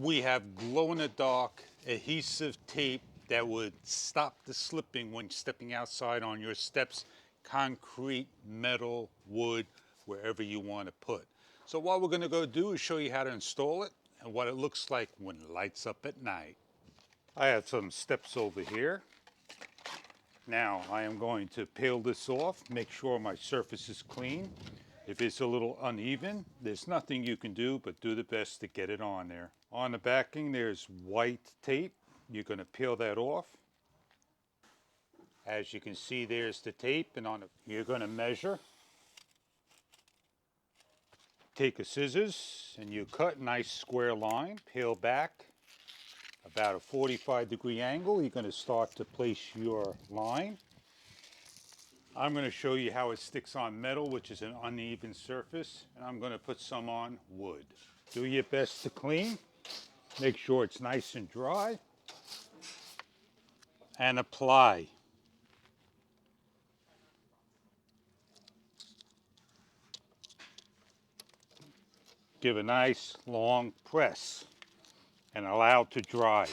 We have glow-in-the-dark adhesive tape that would stop the slipping when stepping outside on your steps, concrete, metal, wood, wherever you want to put. So what we're going to go do is show you how to install it and what it looks like when it lights up at night. I have some steps over here. Now I am going to peel this off, make sure my surface is clean. If it's a little uneven, there's nothing you can do but do the best to get it on there. On the backing there's white tape. You're going to peel that off. As you can see, there's the tape, and you're going to measure. Take a scissors and you cut a nice square line, peel back about a 45-degree angle. You're going to start to place your line. I'm going to show you how it sticks on metal, which is an uneven surface, and I'm going to put some on wood. Do your best to clean. Make sure it's nice and dry. And apply. Give a nice long press and allow it to dry.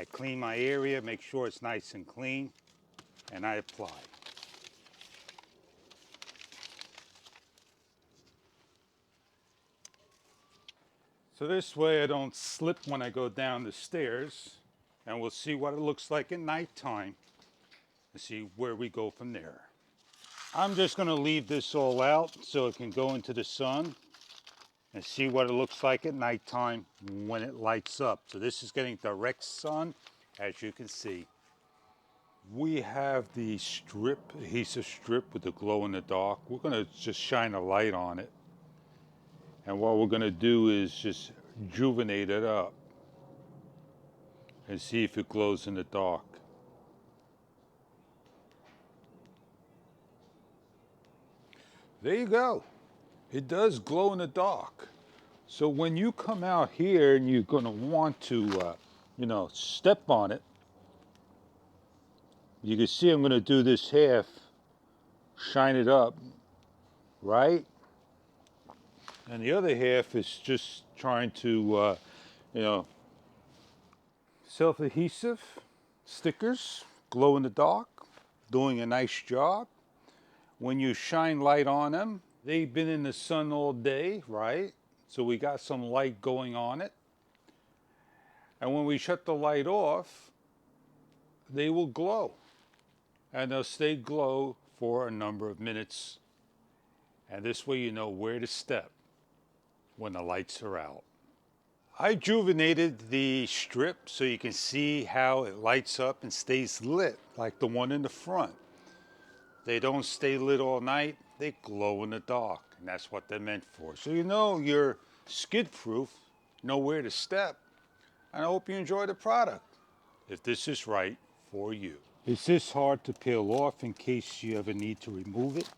I clean my area, make sure it's nice and clean, and I apply. So this way I don't slip when I go down the stairs, and we'll see what it looks like at nighttime and see where we go from there. I'm just going to leave this all out so it can go into the sun and see what it looks like at nighttime when it lights up. So this is getting direct sun, as you can see. We have the strip, adhesive strip with the glow in the dark. We're going to just shine a light on it. And what we're going to do is just rejuvenate it up and see if it glows in the dark. There you go. It does glow in the dark. So when you come out here and you're going to want to, step on it, you can see I'm going to do this half, shine it up, right? And the other half is just trying to, self-adhesive stickers, glow in the dark, doing a nice job. When you shine light on them, they've been in the sun all day, right? So we got some light going on it. And when we shut the light off, they will glow. And they'll stay glow for a number of minutes. And this way you know where to step when the lights are out. I rejuvenated the strip so you can see how it lights up and stays lit like the one in the front. They don't stay lit all night, they glow in the dark, and that's what they're meant for. So you know you're skid proof, know where to step, and I hope you enjoy the product, if this is right for you. Is this hard to peel off in case you ever need to remove it?